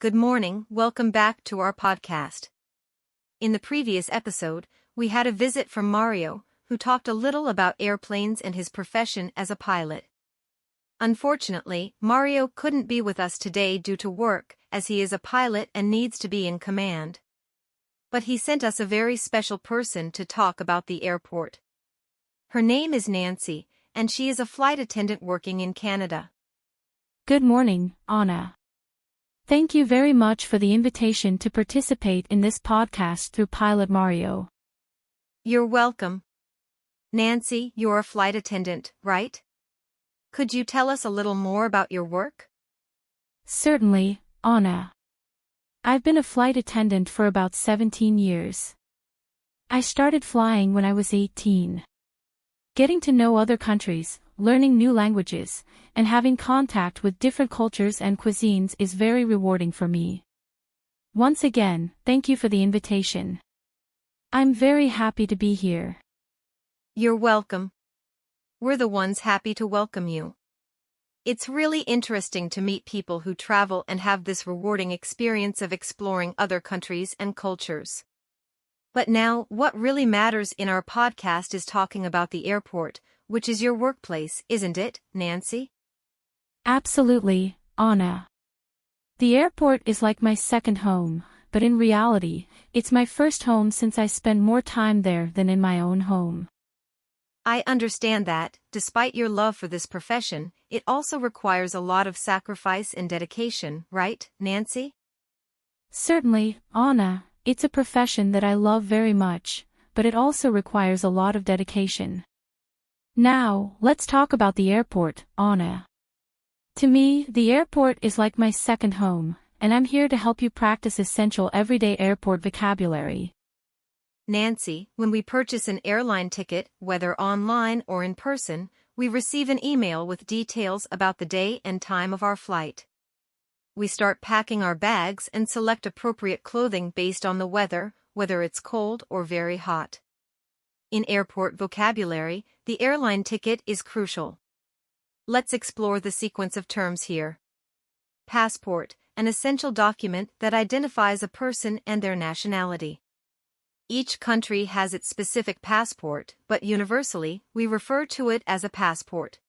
Good morning, welcome back to our podcast. In the previous episode, we had a visit from Mario, who talked a little about airplanes and his profession as a pilot. Unfortunately, Mario couldn't be with us today due to work, as he is a pilot and needs to be in command. But he sent us a very special person to talk about the airport. Her name is Nancy, and she is a flight attendant working in Canada. Good morning, Anna. Thank you very much for the invitation to participate in this podcast through Pilot Mario. You're welcome. Nancy, you're a flight attendant, right? Could you tell us a little more about your work? Certainly, Anna. I've been a flight attendant for about 17 years. I started flying when I was 18. Getting to know other countries, learning new languages, and having contact with different cultures and cuisines is very rewarding for me. Once again, thank you for the invitation. I'm very happy to be here. You're welcome. We're the ones happy to welcome you. It's really interesting to meet people who travel and have this rewarding experience of exploring other countries and cultures. But now, what really matters in our podcast is talking about the airport, which is your workplace, isn't it, Nancy? Absolutely, Anna. The airport is like my second home, but in reality, it's my first home since I spend more time there than in my own home. I understand that, despite your love for this profession, it also requires a lot of sacrifice and dedication, right, Nancy? Certainly, Anna, it's a profession that I love very much, but it also requires a lot of dedication. Now, let's talk about the airport, Anna. To me, the airport is like my second home, and I'm here to help you practice essential everyday airport vocabulary. Nancy, when we purchase an airline ticket, whether online or in person, we receive an email with details about the day and time of our flight. We start packing our bags and select appropriate clothing based on the weather, whether it's cold or very hot. In airport vocabulary, the airline ticket is crucial. Let's explore the sequence of terms here. Passport, an essential document that identifies a person and their nationality. Each country has its specific passport, but universally, we refer to it as a passport.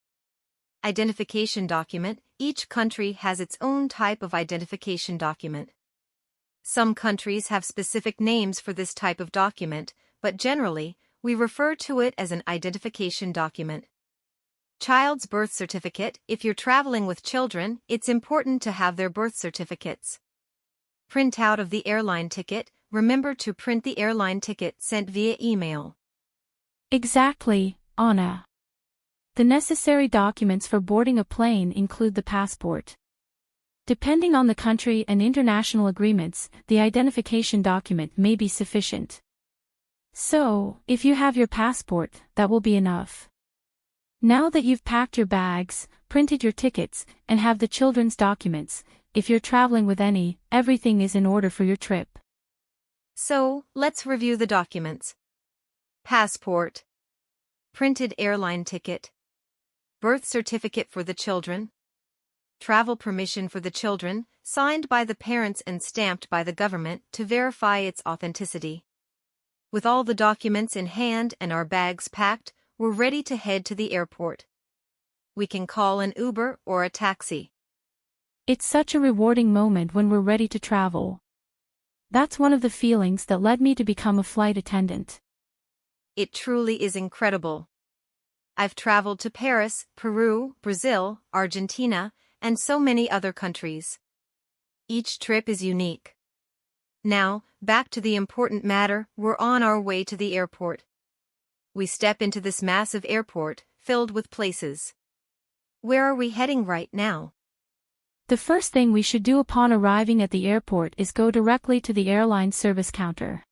Identification document, each country has its own type of identification document. Some countries have specific names for this type of document, but generally, we refer to it as an identification document. Child's birth certificate, if you're traveling with children, it's important to have their birth certificates. Printout of the airline ticket, remember to print the airline ticket sent via email. Exactly, Anna. The necessary documents for boarding a plane include the passport. Depending on the country and international agreements, the identification document may be sufficient. So, if you have your passport, that will be enough. Now that you've packed your bags, printed your tickets, and have the children's documents, if you're traveling with any, everything is in order for your trip. So, let's review the documents. Passport. Printed airline ticket. Birth certificate for the children. Travel permission for the children, signed by the parents and stamped by the government to verify its authenticity. With all the documents in hand and our bags packed, we're ready to head to the airport. We can call an Uber or a taxi. It's such a rewarding moment when we're ready to travel. That's one of the feelings that led me to become a flight attendant. It truly is incredible. I've traveled to Paris, Peru, Brazil, Argentina, and so many other countries. Each trip is unique. Now, back to the important matter, we're on our way to the airport. We step into this massive airport, filled with places. Where are we heading right now? The first thing we should do upon arriving at the airport is go directly to the airline service counter.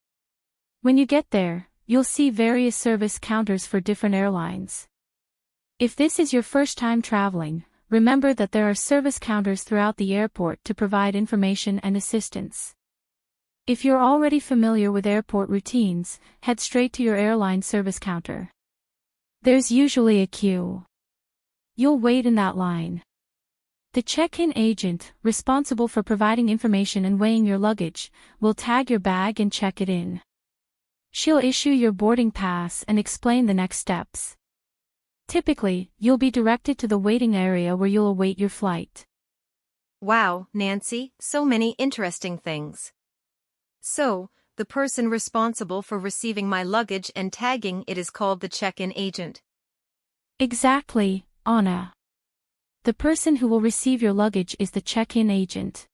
When you get there, you'll see various service counters for different airlines. If this is your first time traveling, remember that there are service counters throughout the airport to provide information and assistance. If you're already familiar with airport routines, head straight to your airline service counter. There's usually a queue. You'll wait in that line. The check-in agent, responsible for providing information and weighing your luggage, will tag your bag and check it in. She'll issue your boarding pass and explain the next steps. Typically, you'll be directed to the waiting area where you'll await your flight. Wow, Nancy, so many interesting things. So, the person responsible for receiving my luggage and tagging it is called the check-in agent. Exactly, Anna. The person who will receive your luggage is the check-in agent.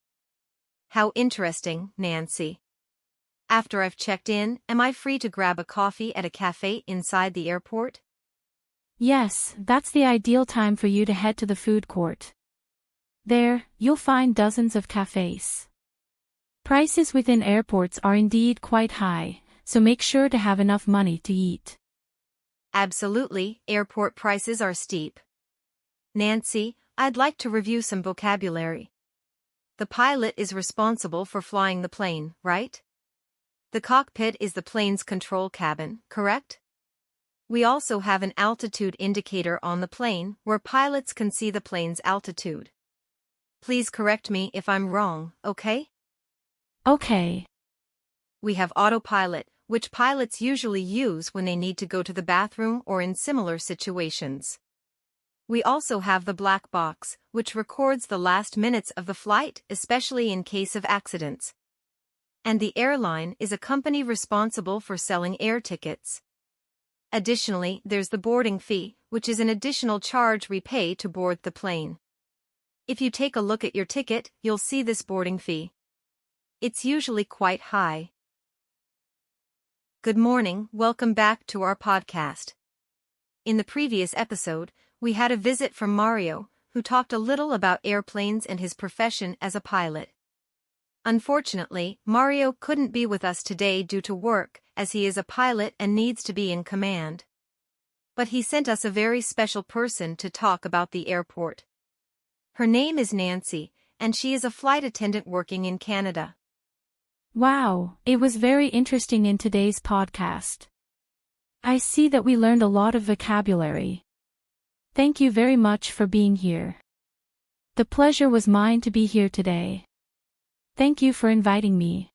How interesting, Nancy. After I've checked in, am I free to grab a coffee at a cafe inside the airport? Yes, that's the ideal time for you to head to the food court. There, you'll find dozens of cafes. Prices within airports are indeed quite high, so make sure to have enough money to eat. Absolutely, airport prices are steep. Nancy, I'd like to review some vocabulary. The pilot is responsible for flying the plane, right? The cockpit is the plane's control cabin, correct? We also have an altitude indicator on the plane where pilots can see the plane's altitude. Please correct me if I'm wrong, okay? Okay. We have autopilot, which pilots usually use when they need to go to the bathroom or in similar situations. We also have the black box, which records the last minutes of the flight, especially in case of accidents. And the airline is a company responsible for selling air tickets. Additionally, there's the boarding fee, which is an additional charge we pay to board the plane. If you take a look at your ticket, you'll see this boarding fee. It's usually quite high. Good morning, welcome back to our podcast. In the previous episode, we had a visit from Mario, who talked a little about airplanes and his profession as a pilot. Unfortunately, Mario couldn't be with us today due to work, as he is a pilot and needs to be in command. But he sent us a very special person to talk about the airport. Her name is Nancy, and she is a flight attendant working in Canada. Wow, it was very interesting in today's podcast. I see that we learned a lot of vocabulary. Thank you very much for being here. The pleasure was mine to be here today. Thank you for inviting me.